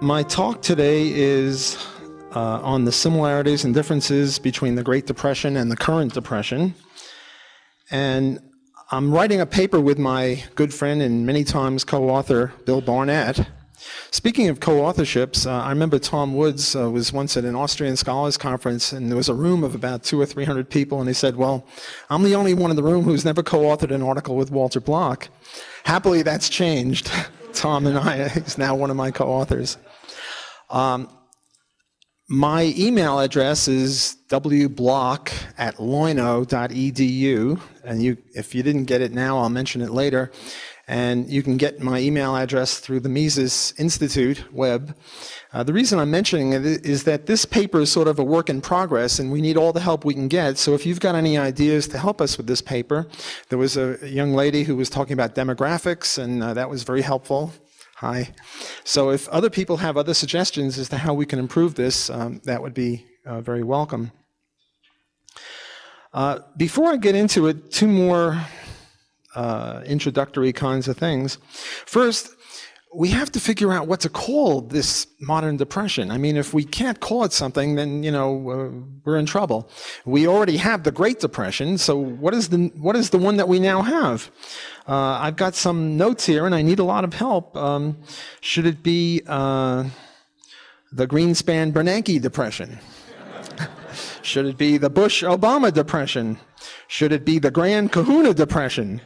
My talk today is on the similarities and differences between the Great Depression and the current Depression. And I'm writing a paper with my good friend and many times co-author, Bill Barnett. Speaking of co-authorships, I remember Tom Woods was once at an Austrian Scholars Conference, and there was a room of about 200 or 300 people, and he said, well, I'm the only one in the room who's never co-authored an article with Walter Block. Happily, that's changed. Tom and I, he's now one of my co-authors. My email address is wblock@loino.edu, and if you didn't get it now, I'll mention it later. And you can get my email address through the Mises Institute web. The reason I'm mentioning it is that this paper is sort of a work in progress, and we need all the help we can get. So if you've got any ideas to help us with this paper, there was a young lady who was talking about demographics, and that was very helpful. Hi. So if other people have other suggestions as to how we can improve this, that would be very welcome. Before I get into it, two more introductory kinds of things. First, we have to figure out what to call this modern depression. I mean, if we can't call it something, then, we're in trouble. We already have the Great Depression, so what is the one that we now have? I've got some notes here, and I need a lot of help. Should it be the Greenspan-Bernanke Depression? Should it be the Bush-Obama Depression? Should it be the Grand Kahuna Depression?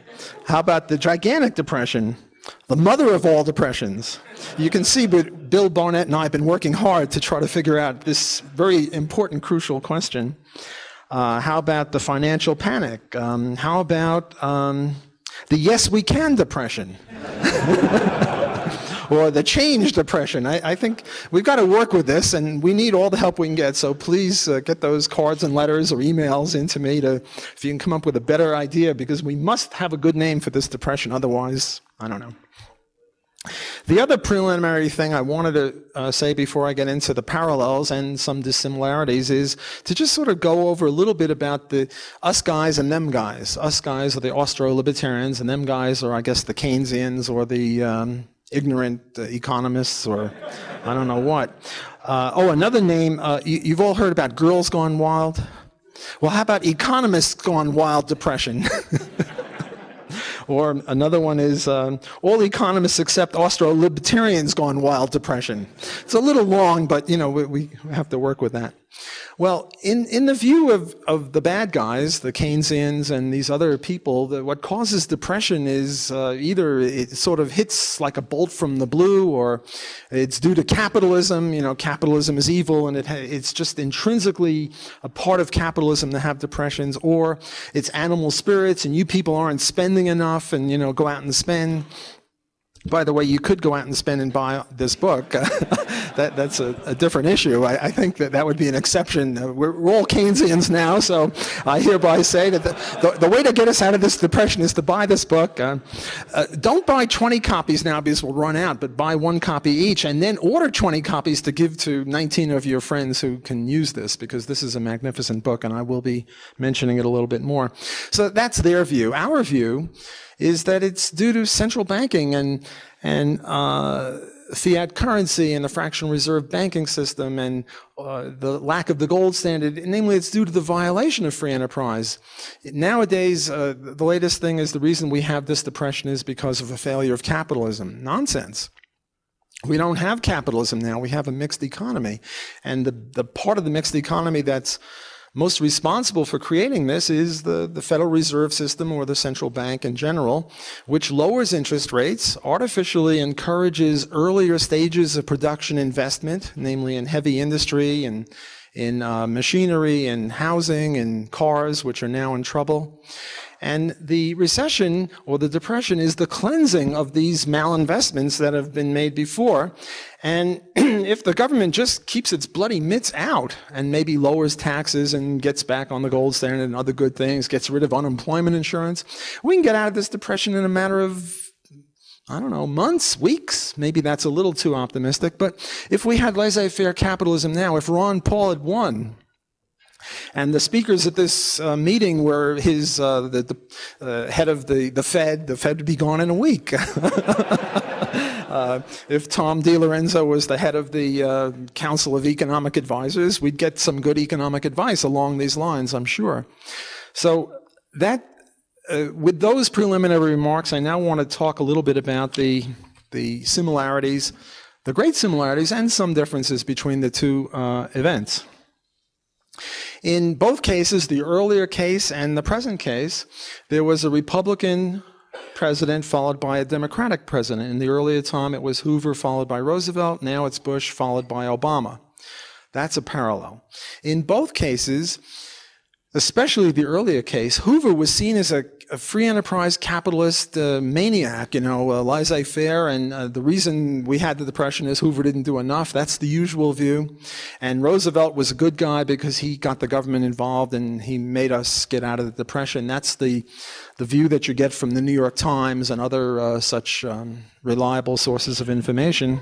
How about the Gigantic Depression? The mother of all depressions. You can see Bill Barnett and I have been working hard to try to figure out this very important, crucial question. How about the financial panic? How about the Yes We Can Depression? Or the change depression. I think we've got to work with this, and we need all the help we can get. So please get those cards and letters or emails into me if you can come up with a better idea, because we must have a good name for this depression. Otherwise, I don't know. The other preliminary thing I wanted to say before I get into the parallels and some dissimilarities is to just sort of go over a little bit about the us guys and them guys. Us guys are the Austro-libertarians, and them guys are, I guess, the Keynesians or the ignorant economists, or I don't know what. Another name, you've all heard about Girls Gone Wild? Well, how about Economists Gone Wild Depression? Or another one is all economists except Austro-libertarians gone wild depression. It's a little long, but we have to work with that. Well, in the view of the bad guys, the Keynesians and these other people, what causes depression is either it sort of hits like a bolt from the blue, or it's due to capitalism. Capitalism is evil, and it's just intrinsically a part of capitalism to have depressions, or it's animal spirits, and you people aren't spending enough, and go out and spend. By the way, you could go out and spend and buy this book. That's a different issue. I think that would be an exception. We're all Keynesians now, so I hereby say that the way to get us out of this depression is to buy this book. Don't buy 20 copies now because we'll run out, but buy one copy each, and then order 20 copies to give to 19 of your friends who can use this, because this is a magnificent book, and I will be mentioning it a little bit more. So that's their view. Our view is that it's due to central banking and fiat currency and the fractional reserve banking system and the lack of the gold standard. Namely, it's due to the violation of free enterprise. Nowadays, the latest thing is the reason we have this depression is because of a failure of capitalism. Nonsense. We don't have capitalism now. We have a mixed economy. And the part of the mixed economy that's most responsible for creating this is the Federal Reserve System, or the central bank in general, which lowers interest rates, artificially encourages earlier stages of production investment, namely in heavy industry and in machinery and housing and cars, which are now in trouble. And the recession or the depression is the cleansing of these malinvestments that have been made before. And if the government just keeps its bloody mitts out and maybe lowers taxes and gets back on the gold standard and other good things, gets rid of unemployment insurance, we can get out of this depression in a matter of, I don't know, months, weeks. Maybe that's a little too optimistic. But if we had laissez-faire capitalism now, if Ron Paul had won, and the speakers at this meeting were the head of the Fed would be gone in a week. If Tom DiLorenzo was the head of the Council of Economic Advisors, we'd get some good economic advice along these lines, I'm sure. So that, with those preliminary remarks, I now want to talk a little bit about the similarities, the great similarities and some differences between the two events. In both cases, the earlier case and the present case, there was a Republican president followed by a Democratic president. In the earlier time, it was Hoover followed by Roosevelt. Now it's Bush followed by Obama. That's a parallel. In both cases, especially the earlier case, Hoover was seen as a free enterprise capitalist maniac, laissez-faire, and the reason we had the Depression is Hoover didn't do enough. That's the usual view. And Roosevelt was a good guy because he got the government involved and he made us get out of the Depression. That's the view that you get from the New York Times and other such reliable sources of information.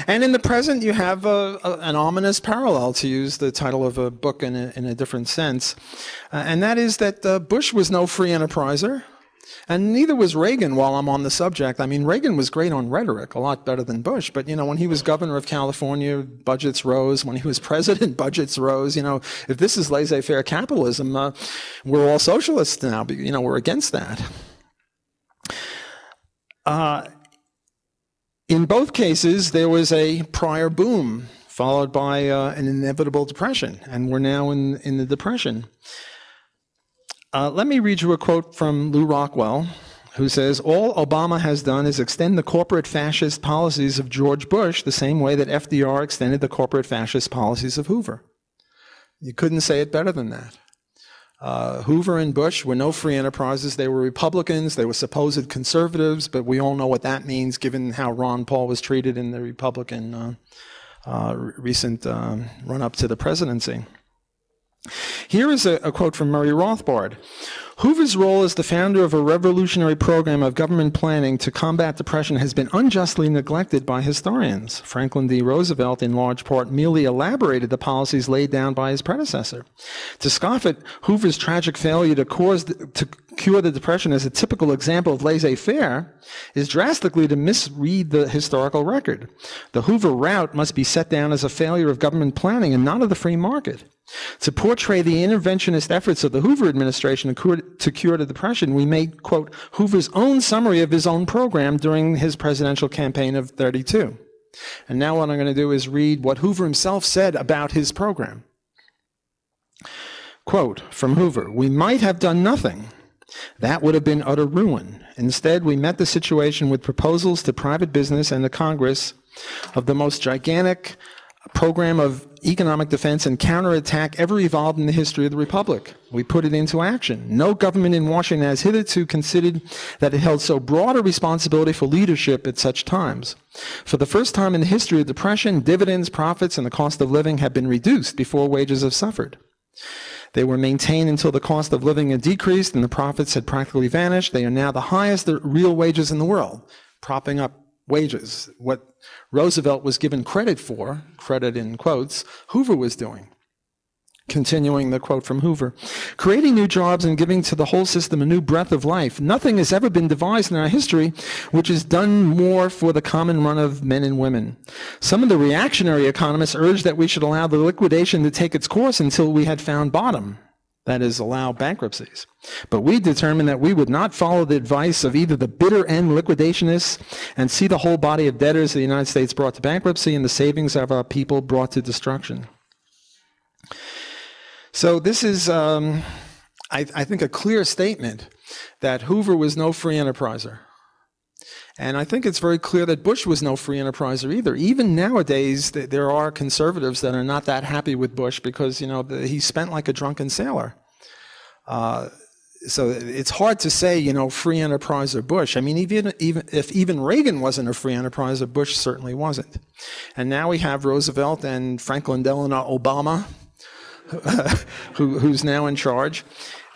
And in the present, you have an ominous parallel, to use the title of a book in a different sense. And that is that Bush was no free enterpriser, and neither was Reagan, while I'm on the subject. I mean, Reagan was great on rhetoric, a lot better than Bush. But, when he was governor of California, budgets rose. When he was president, budgets rose. If this is laissez-faire capitalism, we're all socialists now. We're against that. In both cases, there was a prior boom followed by an inevitable depression, and we're now in the depression. Let me read you a quote from Lew Rockwell, who says, "All Obama has done is extend the corporate fascist policies of George Bush the same way that FDR extended the corporate fascist policies of Hoover." You couldn't say it better than that. Hoover and Bush were no free enterprises. They were Republicans. They were supposed conservatives, but we all know what that means given how Ron Paul was treated in the Republican recent run-up to the presidency. Here is a quote from Murray Rothbard. "Hoover's role as the founder of a revolutionary program of government planning to combat depression has been unjustly neglected by historians. Franklin D. Roosevelt, in large part, merely elaborated the policies laid down by his predecessor. To scoff at Hoover's tragic failure to cure the depression as a typical example of laissez-faire is drastically to misread the historical record. The Hoover route must be set down as a failure of government planning and not of the free market. To portray the interventionist efforts of the Hoover administration to cure the depression, we may quote Hoover's own summary of his own program during his presidential campaign of '32. And now what I'm going to do is read what Hoover himself said about his program. Quote from Hoover, "We might have done nothing. That would have been utter ruin. Instead, we met the situation with proposals to private business and the Congress of the most gigantic program of economic defense and counterattack ever evolved in the history of the Republic. We put it into action. No government in Washington has hitherto considered that it held so broad a responsibility for leadership at such times. For the first time in the history of depression, dividends, profits, and the cost of living have been reduced before wages have suffered. They were maintained until the cost of living had decreased and the profits had practically vanished. They are now the highest real wages in the world, propping up wages. What Roosevelt was given credit for, credit in quotes, Hoover was doing." Continuing the quote from Hoover, "Creating new jobs and giving to the whole system a new breath of life. Nothing has ever been devised in our history which has done more for the common run of men and women. Some of the reactionary economists urged that we should allow the liquidation to take its course until we had found bottom. That is, allow bankruptcies. But we determined that we would not follow the advice of either the bitter end liquidationists and see the whole body of debtors of the United States brought to bankruptcy and the savings of our people brought to destruction." So this is, I think, a clear statement that Hoover was no free enterpriser. And I think it's very clear that Bush was no free enterpriser either. Even nowadays, there are conservatives that are not that happy with Bush because, he spent like a drunken sailor. So it's hard to say, free enterpriser Bush. I mean, if even Reagan wasn't a free enterpriser, Bush certainly wasn't. And now we have Roosevelt and Franklin Delano Obama, who's now in charge.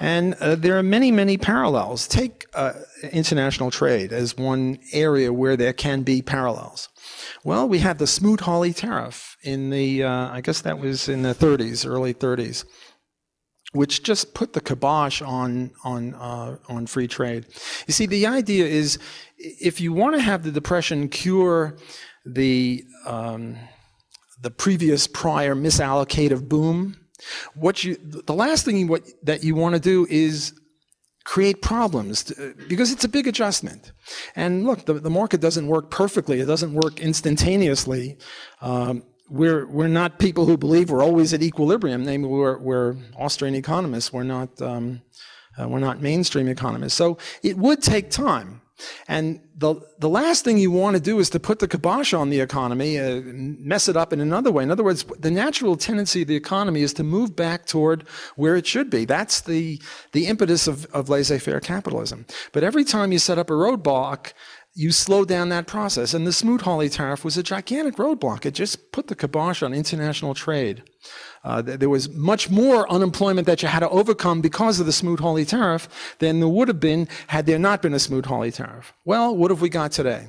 And there are many, many parallels. Take international trade as one area where there can be parallels. Well, we had the Smoot-Hawley tariff in the, I guess that was in the 30s, early 30s. which just put the kibosh on free trade. You see, the idea is, if you want to have the Depression cure the previous prior misallocative boom, the last thing that you want to do is create problems, because it's a big adjustment. And look, the market doesn't work perfectly. It doesn't work instantaneously. We're not people who believe we're always at equilibrium. Namely, we're Austrian economists. We're not mainstream economists. So it would take time. And the last thing you want to do is to put the kibosh on the economy, mess it up in another way. In other words, the natural tendency of the economy is to move back toward where it should be. That's the impetus of laissez-faire capitalism. But every time you set up a roadblock, you slow down that process. And the Smoot-Hawley tariff was a gigantic roadblock. It just put the kibosh on international trade. There was much more unemployment that you had to overcome because of the Smoot-Hawley tariff than there would have been had there not been a Smoot-Hawley tariff. Well, what have we got today?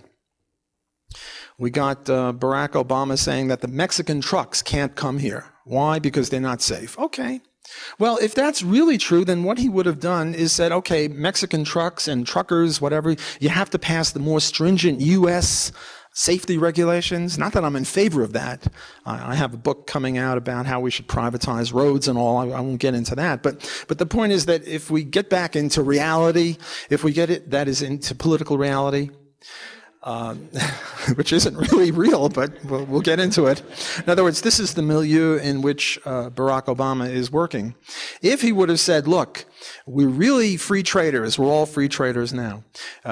We got Barack Obama saying that the Mexican trucks can't come here. Why? Because they're not safe. Okay. Well, if that's really true, then what he would have done is said, okay, Mexican trucks and truckers, whatever, you have to pass the more stringent U.S. safety regulations. Not that I'm in favor of that. I have a book coming out about how we should privatize roads and all. I won't get into that. But the point is that if we get back into reality, if we get it, that is into political reality, which isn't really real, but we'll get into it. In other words, this is the milieu in which Barack Obama is working. If he would have said, look, we're really free traders, we're all free traders now.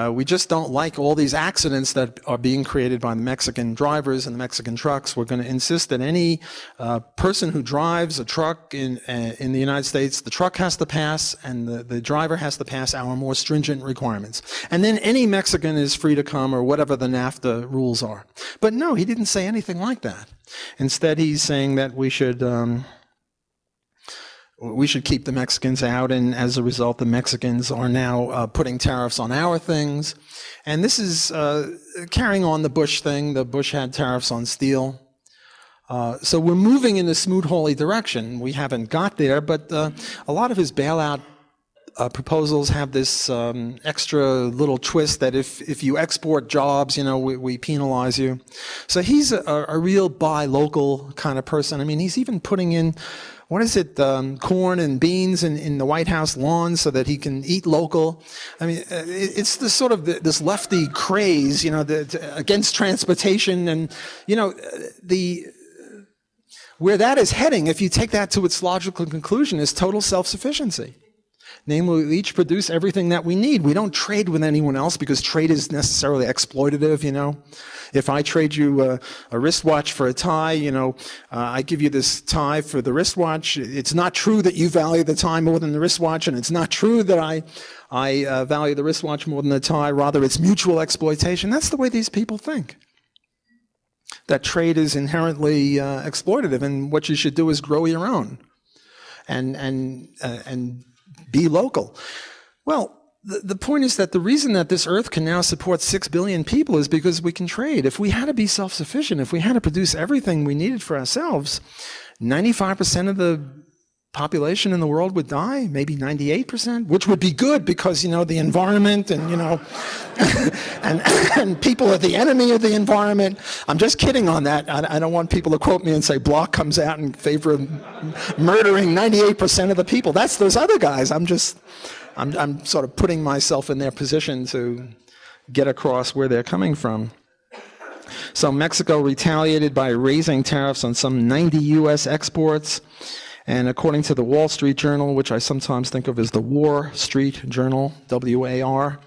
We just don't like all these accidents that are being created by the Mexican drivers and the Mexican trucks. We're going to insist that any person who drives a truck in the United States, the truck has to pass and the driver has to pass our more stringent requirements. And then any Mexican is free to come, or whatever the NAFTA rules are. But no, he didn't say anything like that. Instead, he's saying that we should keep the Mexicans out, and as a result, the Mexicans are now putting tariffs on our things. And this is carrying on the Bush thing. The Bush had tariffs on steel. So we're moving in the Smoot-Hawley direction. We haven't got there, but a lot of his bailout proposals have this extra little twist that if you export jobs, we penalize you. So he's a real buy local kind of person. I mean, he's even putting in, corn and beans in the White House lawns so that he can eat local. I mean, it's this sort of this lefty craze, against transportation, and where that is heading, if you take that to its logical conclusion, is total self-sufficiency. Namely, we each produce everything that we need. We don't trade with anyone else because trade is necessarily exploitative, If I trade you a wristwatch for a tie, I give you this tie for the wristwatch. It's not true that you value the tie more than the wristwatch, and it's not true that I value the wristwatch more than the tie. Rather, it's mutual exploitation. That's the way these people think. That trade is inherently exploitative, and what you should do is grow your own and be local. Well, the point is that the reason that this earth can now support 6 billion people is because we can trade. If we had to be self-sufficient, if we had to produce everything we needed for ourselves, 95% of the population in the world would die, maybe 98%, which would be good because, the environment and, and people are the enemy of the environment. I'm just kidding on that. I don't want people to quote me and say Block comes out in favor of murdering 98% of the people. That's those other guys. I'm sort of putting myself in their position to get across where they're coming from. So Mexico retaliated by raising tariffs on some 90 U.S. exports. And according to the Wall Street Journal, which I sometimes think of as the War Street Journal, WAR,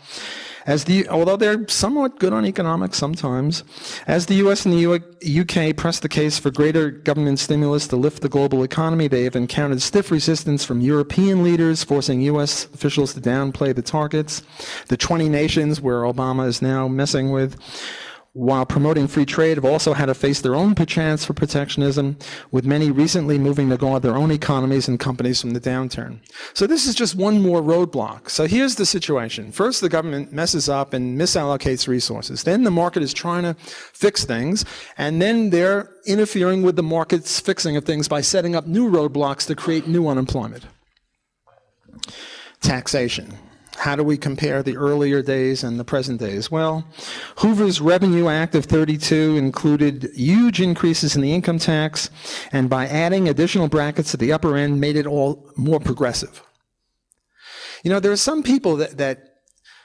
although they're somewhat good on economics sometimes, as the U.S. and the UK press the case for greater government stimulus to lift the global economy, they have encountered stiff resistance from European leaders, forcing U.S. officials to downplay the targets. The 20 nations where Obama is now messing with, while promoting free trade, have also had to face their own chance for protectionism, with many recently moving to guard their own economies and companies from the downturn. So this is just one more roadblock. So here's the situation. First, the government messes up and misallocates resources. Then the market is trying to fix things, and then they're interfering with the market's fixing of things by setting up new roadblocks to create new unemployment. Taxation. How do we compare the earlier days and the present days? Well, Hoover's Revenue Act of 32 included huge increases in the income tax, and by adding additional brackets at the upper end, made it all more progressive. You know, there are some people that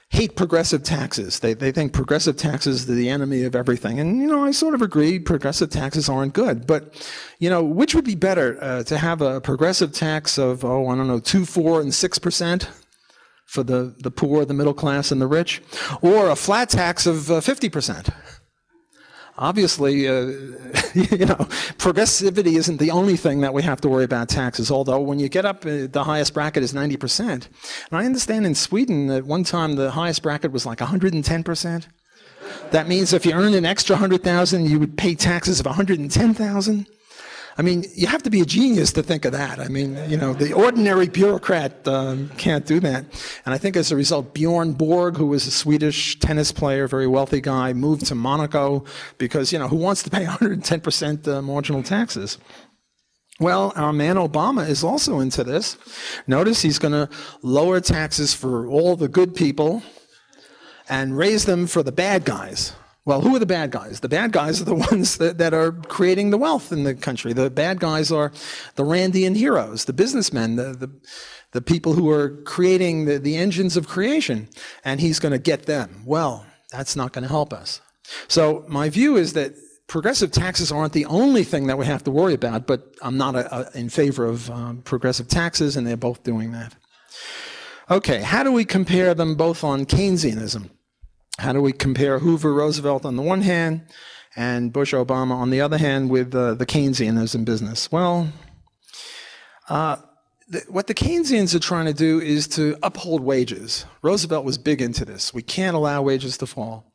hate progressive taxes. They think progressive taxes are the enemy of everything. And, you know, I sort of agree, progressive taxes aren't good. But, you know, which would be better, to have a progressive tax of, 2, 4, and 6%? For the poor, the middle class, and the rich, or a flat tax of 50%. Obviously, progressivity isn't the only thing that we have to worry about taxes, although when you get up, the highest bracket is 90%. And I understand in Sweden at one time the highest bracket was like 110%. That means if you earned an extra 100,000, you would pay taxes of 110,000. I mean, you have to be a genius to think of that. I mean, you know, the ordinary bureaucrat can't do that. And I think as a result, Bjorn Borg, who was a Swedish tennis player, very wealthy guy, moved to Monaco because, you know, who wants to pay 110% marginal taxes? Well, our man Obama is also into this. Notice he's going to lower taxes for all the good people and raise them for the bad guys. Well, who are the bad guys? The bad guys are the ones that are creating the wealth in the country. The bad guys are the Randian heroes, the businessmen, the people who are creating the engines of creation. And he's going to get them. Well, that's not going to help us. So my view is that progressive taxes aren't the only thing that we have to worry about, but I'm not in favor of progressive taxes, and they're both doing that. Okay, how do we compare them both on Keynesianism? How do we compare Hoover, Roosevelt on the one hand and Bush, Obama on the other hand with the Keynesianism business? Well, what the Keynesians are trying to do is to uphold wages. Roosevelt was big into this. We can't allow wages to fall.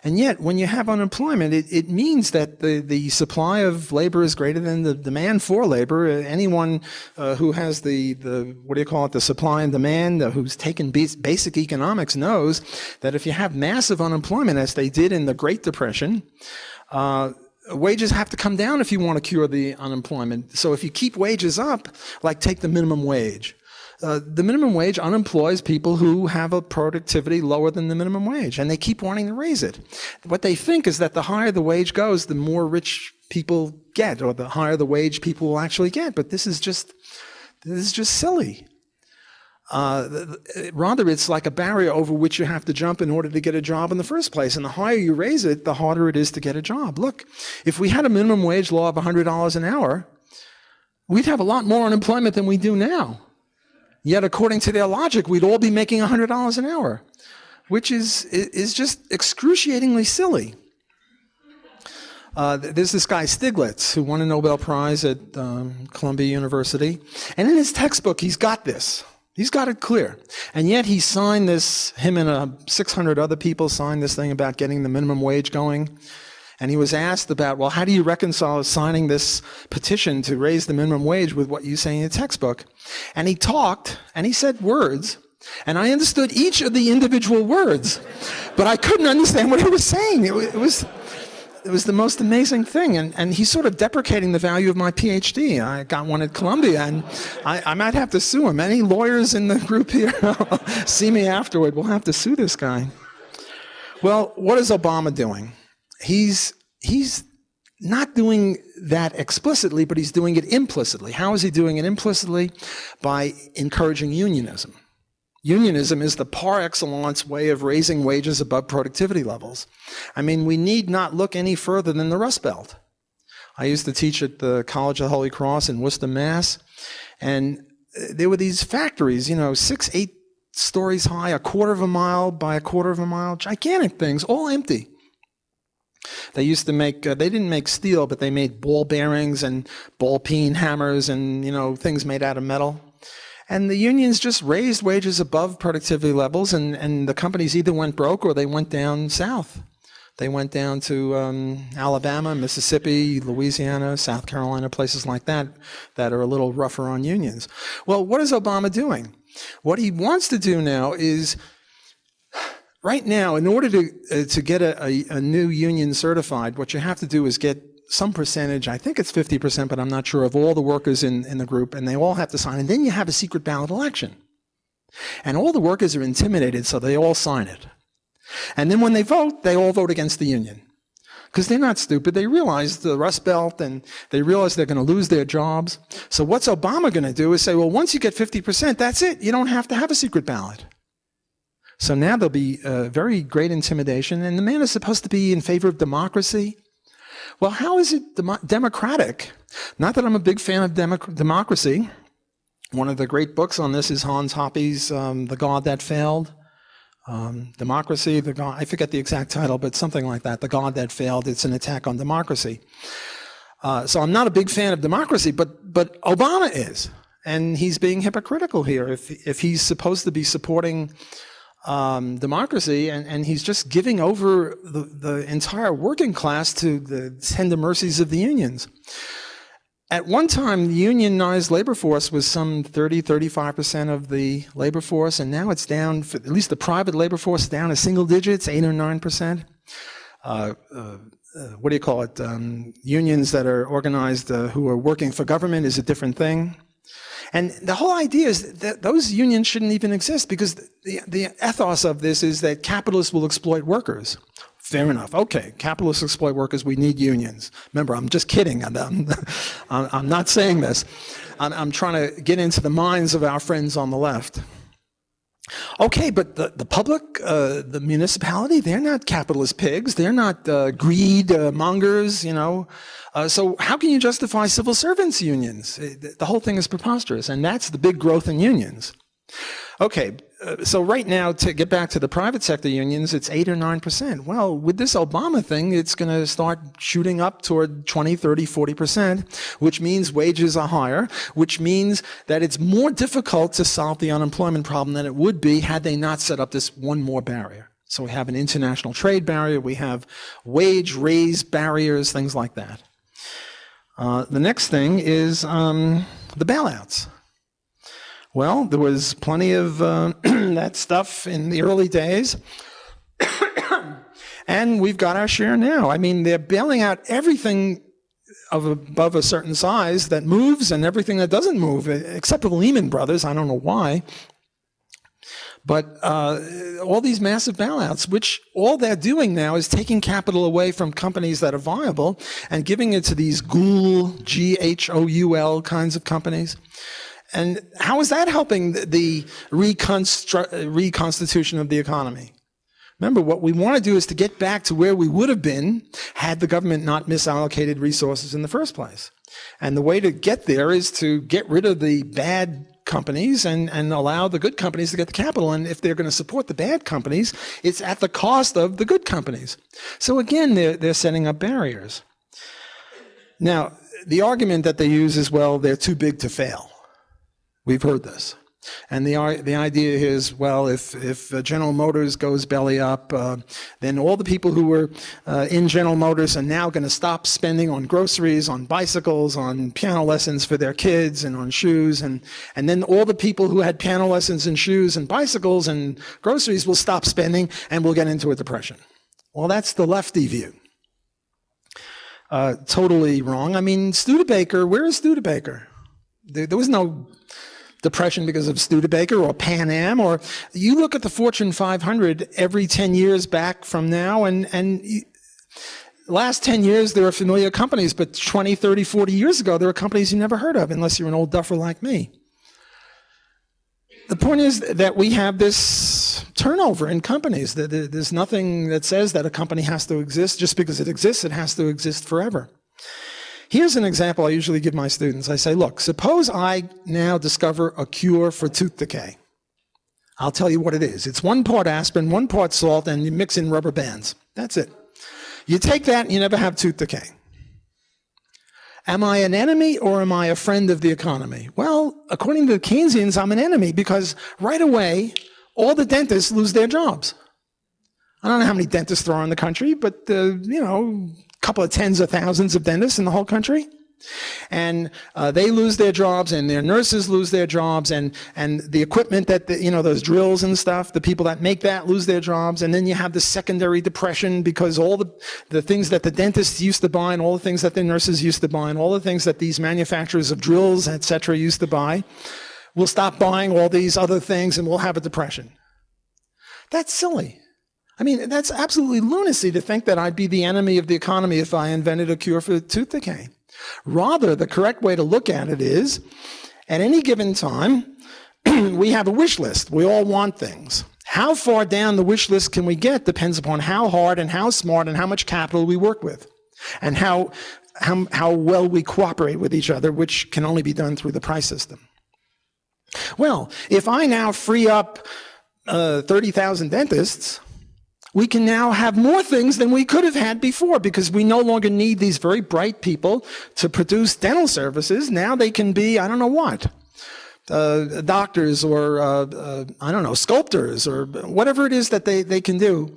And yet, when you have unemployment, it means that the supply of labor is greater than the demand for labor. Anyone who has the supply and demand, who's taken basic economics knows that if you have massive unemployment, as they did in the Great Depression, wages have to come down if you want to cure the unemployment. So if you keep wages up, like take the minimum wage. The minimum wage unemploys people who have a productivity lower than the minimum wage, and they keep wanting to raise it. What they think is that the higher the wage goes, the more rich people get, or the higher the wage people will actually get. But this is just silly. Rather, it's like a barrier over which you have to jump in order to get a job in the first place. And the higher you raise it, the harder it is to get a job. Look, if we had a minimum wage law of $100 an hour, we'd have a lot more unemployment than we do now. Yet, according to their logic, we'd all be making $100 an hour, which is just excruciatingly silly. There's this guy, Stiglitz, who won a Nobel Prize at Columbia University. And in his textbook, he's got this. He's got it clear. And yet he signed this, him and 600 other people signed this thing about getting the minimum wage going. And he was asked about, well, how do you reconcile signing this petition to raise the minimum wage with what you say in your textbook? And he talked, and he said words, and I understood each of the individual words, but I couldn't understand what he was saying. It was the most amazing thing. And he's sort of deprecating the value of my PhD. I got one at Columbia, and I might have to sue him. Any lawyers in the group here, see me afterward. We'll have to sue this guy. Well, what is Obama doing? He's not doing that explicitly, but he's doing it implicitly. How is he doing it implicitly? By encouraging unionism. Unionism is the par excellence way of raising wages above productivity levels. I mean, we need not look any further than the Rust Belt. I used to teach at the College of the Holy Cross in Worcester, Mass. And there were these factories, 6, 8 stories high, a quarter of a mile by a quarter of a mile, gigantic things, all empty. They used to make, they didn't make steel, but they made ball bearings and ball peen hammers and, things made out of metal. And the unions just raised wages above productivity levels, and the companies either went broke or they went down south. They went down to Alabama, Mississippi, Louisiana, South Carolina, places like that are a little rougher on unions. Well, what is Obama doing? What he wants to do now is, right now, in order to get a new union certified, what you have to do is get some percentage, I think it's 50%, but I'm not sure, of all the workers in the group, and they all have to sign, and then you have a secret ballot election. And all the workers are intimidated, so they all sign it. And then when they all vote against the union. Because they're not stupid. They realize the Rust Belt, and they realize they're going to lose their jobs. So what's Obama going to do is say, well, once you get 50%, that's it. You don't have to have a secret ballot. So now there'll be very great intimidation, and the man is supposed to be in favor of democracy. Well, how is it democratic? Not that I'm a big fan of democracy. One of the great books on this is Hans Hoppe's The God That Failed. Democracy, the God, I forget the exact title, but something like that, The God That Failed. It's an attack on democracy. So I'm not a big fan of democracy, but Obama is. And he's being hypocritical here. If he's supposed to be supporting democracy, and he's just giving over the entire working class to the tender mercies of the unions. At one time, the unionized labor force was some 35% of the labor force, and now it's down, at least the private labor force is down to single digits, 8 or 9%. What do you call it? Unions that are organized who are working for government is a different thing. And the whole idea is that those unions shouldn't even exist, because the ethos of this is that capitalists will exploit workers. Fair enough. Okay, capitalists exploit workers. We need unions. Remember, I'm just kidding. I'm not saying this. I'm trying to get into the minds of our friends on the left. Okay, but the public, the municipality, they're not capitalist pigs. They're not greed mongers, you know. So how can you justify civil servants unions? The whole thing is preposterous, and that's the big growth in unions. Okay, so right now, to get back to the private sector unions, it's 8 or 9%. Well, with this Obama thing, it's going to start shooting up toward 20, 30, 40%, which means wages are higher, which means that it's more difficult to solve the unemployment problem than it would be had they not set up this one more barrier. So we have an international trade barrier, we have wage raise barriers, things like that. The next thing is the bailouts. Well, there was plenty of that stuff in the early days, and we've got our share now. I mean, they're bailing out everything above a certain size that moves and everything that doesn't move, except for the Lehman Brothers. I don't know why. But all these massive bailouts, which all they're doing now is taking capital away from companies that are viable and giving it to these ghoul, G-H-O-U-L kinds of companies. And how is that helping the reconstitution of the economy? Remember, what we want to do is to get back to where we would have been had the government not misallocated resources in the first place. And the way to get there is to get rid of the bad companies and allow the good companies to get the capital. And if they're going to support the bad companies, it's at the cost of the good companies. So again, they're setting up barriers. Now, the argument that they use is, well, they're too big to fail. We've heard this. And the idea is, well, if General Motors goes belly up, then all the people who were in General Motors are now going to stop spending on groceries, on bicycles, on piano lessons for their kids, and on shoes. And then all the people who had piano lessons and shoes and bicycles and groceries will stop spending, and we'll get into a depression. Well, that's the lefty view. Totally wrong. I mean, Studebaker, where is Studebaker? There was no depression because of Studebaker or Pan Am, or you look at the Fortune 500 every 10 years back from now, and last 10 years there are familiar companies, but 20, 30, 40 years ago there were companies you never heard of unless you're an old duffer like me. The point is that we have this turnover in companies. There's nothing that says that a company has to exist. Just because it exists, it has to exist forever. Here's an example I usually give my students. I say, look, suppose I now discover a cure for tooth decay. I'll tell you what it is. It's 1 part aspirin, 1 part salt, and you mix in rubber bands. That's it. You take that and you never have tooth decay. Am I an enemy or am I a friend of the economy? Well, according to the Keynesians, I'm an enemy because right away, all the dentists lose their jobs. I don't know how many dentists there are in the country, but, couple of tens of thousands of dentists in the whole country. And they lose their jobs, and their nurses lose their jobs, and the equipment that, those drills and stuff, the people that make that lose their jobs. And then you have the secondary depression because all the things that the dentists used to buy and all the things that the nurses used to buy and all the things that these manufacturers of drills, et cetera, used to buy, we'll stop buying all these other things and we'll have a depression. That's silly. I mean, that's absolutely lunacy to think that I'd be the enemy of the economy if I invented a cure for tooth decay. Rather, the correct way to look at it is, at any given time, we have a wish list. We all want things. How far down the wish list can we get depends upon how hard and how smart and how much capital we work with, and how well we cooperate with each other, which can only be done through the price system. Well, if I now free up 30,000 dentists, we can now have more things than we could have had before because we no longer need these very bright people to produce dental services. Now they can be, I don't know what, doctors or, I don't know, sculptors or whatever it is that they can do.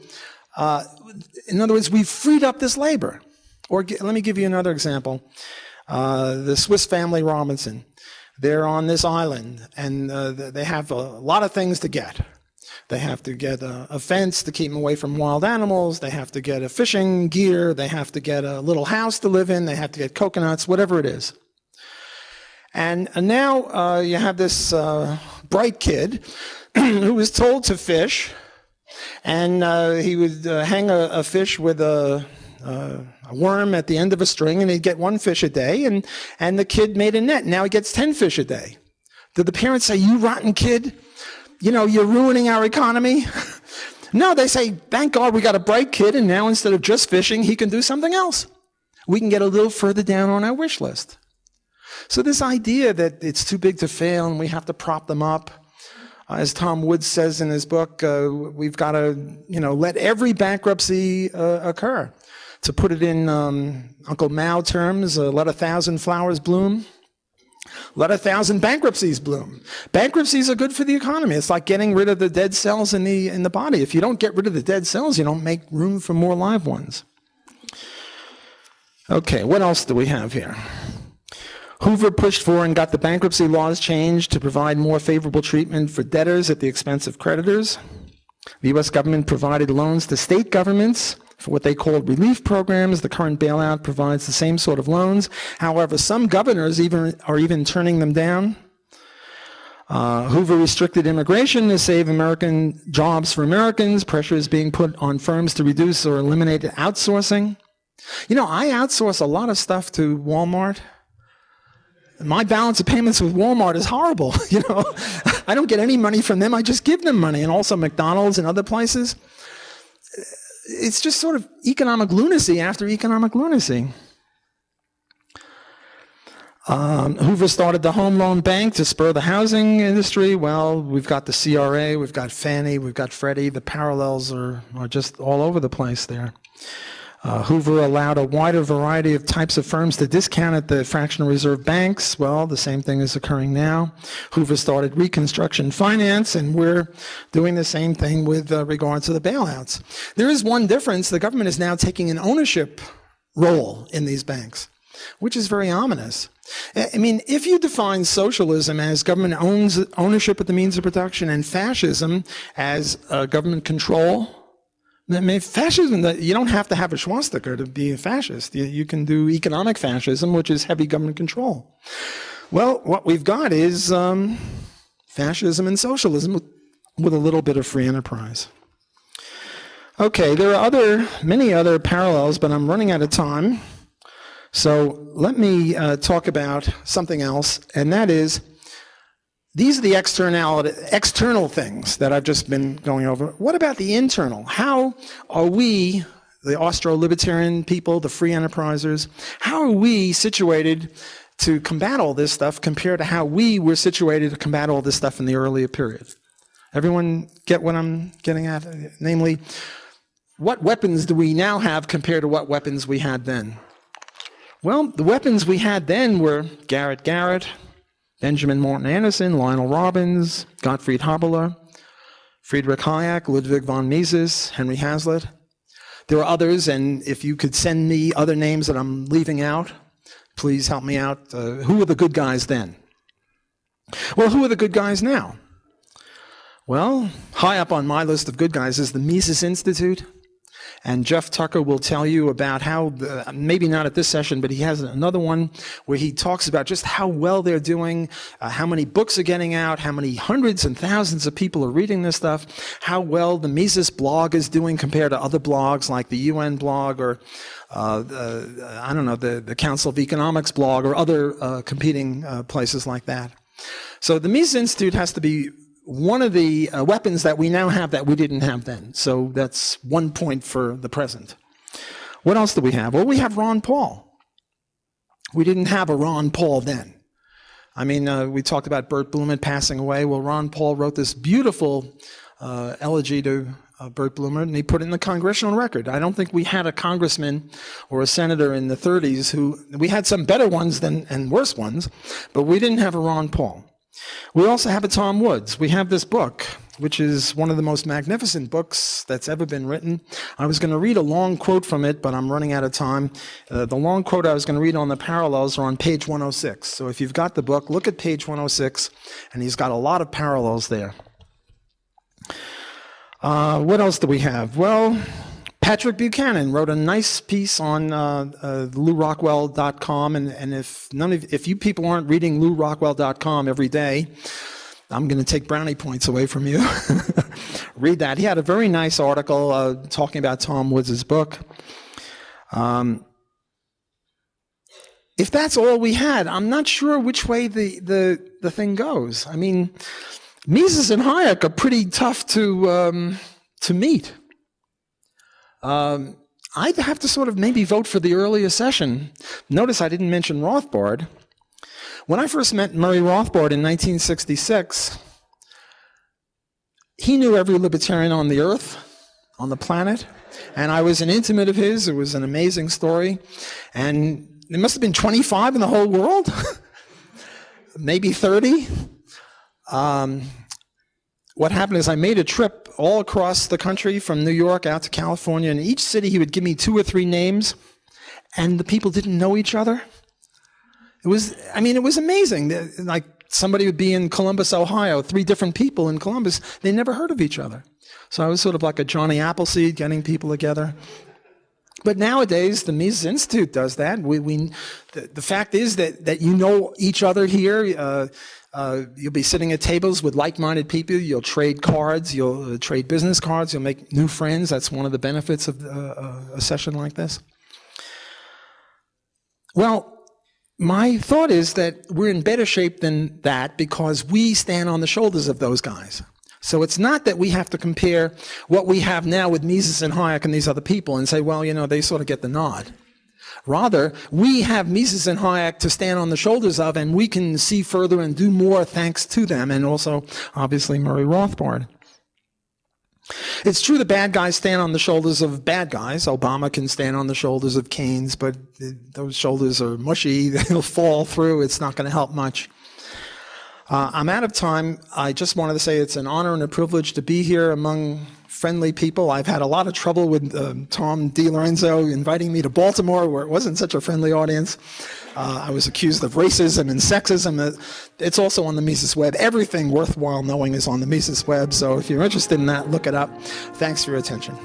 In other words, we've freed up this labor. Or let me give you another example. The Swiss family Robinson. They're on this island, and they have a lot of things to get. They have to get a fence to keep them away from wild animals. They have to get a fishing gear. They have to get a little house to live in. They have to get coconuts, whatever it is. And now you have this bright kid who was told to fish, and he would hang a fish with a worm at the end of a string, and he'd get one fish a day, and the kid made a net. Now he gets 10 fish a day. Did the parents say, "You rotten kid, you know, you're ruining our economy"? No, they say, "Thank God we got a bright kid, and now instead of just fishing, he can do something else. We can get a little further down on our wish list." So this idea that it's too big to fail and we have to prop them up, as Tom Woods says in his book, we've got to, let every bankruptcy occur. To put it in Uncle Mao terms, let 1,000 flowers bloom. Let 1,000 bankruptcies bloom. Bankruptcies are good for the economy. It's like getting rid of the dead cells in the body. If you don't get rid of the dead cells, you don't make room for more live ones. Okay, what else do we have here? Hoover pushed for and got the bankruptcy laws changed to provide more favorable treatment for debtors at the expense of creditors. The U.S. government provided loans to state governments for what they called relief programs. The current bailout provides the same sort of loans. However, some governors are even turning them down. Hoover restricted immigration to save American jobs for Americans. Pressure is being put on firms to reduce or eliminate outsourcing. I outsource a lot of stuff to Walmart. My balance of payments with Walmart is horrible. I don't get any money from them. I just give them money. And also McDonald's and other places. It's just sort of economic lunacy after economic lunacy. Hoover started the Home Loan Bank to spur the housing industry. Well, we've got the CRA, we've got Fannie, we've got Freddie. The parallels are just all over the place there. Hoover allowed a wider variety of types of firms to discount at the fractional reserve banks. Well, the same thing is occurring now. Hoover started reconstruction finance, and we're doing the same thing with regard to the bailouts. There is one difference. The government is now taking an ownership role in these banks, which is very ominous. I mean, if you define socialism as government ownership of the means of production and fascism as government control, I mean, fascism, you don't have to have a swastika to be a fascist. You can do economic fascism, which is heavy government control. Well, what we've got is fascism and socialism with a little bit of free enterprise. Okay, there are many other parallels, but I'm running out of time. So let me talk about something else, and that is, these are the external things that I've just been going over. What about the internal? How are we, the Austro-Libertarian people, the free enterprisers, how are we situated to combat all this stuff compared to how we were situated to combat all this stuff in the earlier period? Everyone get what I'm getting at? Namely, what weapons do we now have compared to what weapons we had then? Well, the weapons we had then were Garrett Garrett, Benjamin Morton Anderson, Lionel Robbins, Gottfried Haberler, Friedrich Hayek, Ludwig von Mises, Henry Hazlitt. There are others, and if you could send me other names that I'm leaving out, please help me out. Who were the good guys then? Well, who are the good guys now? Well, high up on my list of good guys is the Mises Institute. And Jeff Tucker will tell you about how, maybe not at this session, but he has another one where he talks about just how well they're doing, how many books are getting out, how many hundreds and thousands of people are reading this stuff, how well the Mises blog is doing compared to other blogs like the UN blog or I don't know, the Council of Economics blog or other competing places like that. So the Mises Institute has to be one of the weapons that we now have that we didn't have then. So that's 1 point for the present. What else do we have? Well, we have Ron Paul. We didn't have a Ron Paul then. I mean, we talked about Bert Blumen passing away. Well, Ron Paul wrote this beautiful elegy to Bert Blumen, and he put it in the Congressional Record. I don't think we had a congressman or a senator in the 30s who, we had some better ones and worse ones, but we didn't have a Ron Paul. We also have a Tom Woods. We have this book, which is one of the most magnificent books that's ever been written. I was going to read a long quote from it, but I'm running out of time. The long quote I was going to read on the parallels are on page 106. So if you've got the book, look at page 106, and he's got a lot of parallels there. What else do we have? Well, Patrick Buchanan wrote a nice piece on LouRockwell.com, and if you people aren't reading LouRockwell.com every day, I'm going to take brownie points away from you. Read that. He had a very nice article talking about Tom Woods' book. If that's all we had, I'm not sure which way the thing goes. I mean, Mises and Hayek are pretty tough to meet. I'd have to sort of maybe vote for the earlier session. Notice I didn't mention Rothbard. When I first met Murray Rothbard in 1966, he knew every libertarian on the earth, on the planet, and I was an intimate of his. It was an amazing story. And there must have been 25 in the whole world, maybe 30. What happened is I made a trip all across the country from New York out to California, and in each city he would give me 2 or 3 names, and the people didn't know each other. It was amazing. Like somebody would be in Columbus, Ohio, 3 different people in Columbus, they never heard of each other. So I was sort of like a Johnny Appleseed getting people together. But nowadays, the Mises Institute does that. The fact is that you know each other here. You'll be sitting at tables with like-minded people. You'll trade cards. You'll trade business cards. You'll make new friends. That's one of the benefits of a session like this. Well, my thought is that we're in better shape than that because we stand on the shoulders of those guys. So it's not that we have to compare what we have now with Mises and Hayek and these other people and say, well, you know, they sort of get the nod. Rather, we have Mises and Hayek to stand on the shoulders of, and we can see further and do more thanks to them, and also, obviously, Murray Rothbard. It's true the bad guys stand on the shoulders of bad guys. Obama can stand on the shoulders of Keynes, but those shoulders are mushy. They'll fall through. It's not going to help much. I'm out of time. I just wanted to say it's an honor and a privilege to be here among friendly people. I've had a lot of trouble with Tom DiLorenzo inviting me to Baltimore, where it wasn't such a friendly audience. I was accused of racism and sexism. It's also on the Mises web. Everything worthwhile knowing is on the Mises web. So if you're interested in that, look it up. Thanks for your attention.